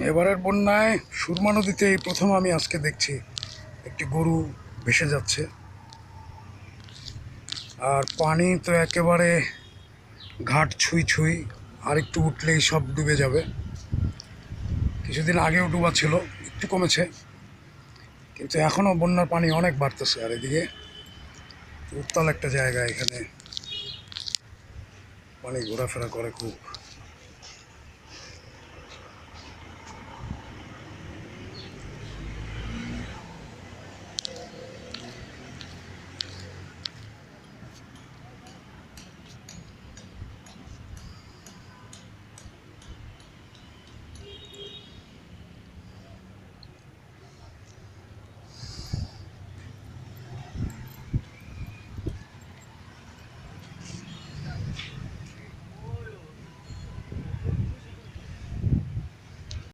এবারের বন্যায় সুরমা নদীতে এই প্রথম আমি আজকে দেখছি একটি গরু ভেসে যাচ্ছে। আর পানি তো একেবারে ঘাট ছুঁই ছুঁই, আর একটু উঠলেই সব ডুবে যাবে। কিছুদিন আগেও ডুবা ছিল, একটু কমেছে, কিন্তু এখনও বন্যার পানি অনেক বাড়তেছে। আর এদিকে উত্তাল একটা জায়গা, এখানে পানি ঘোরাফেরা করে খুব।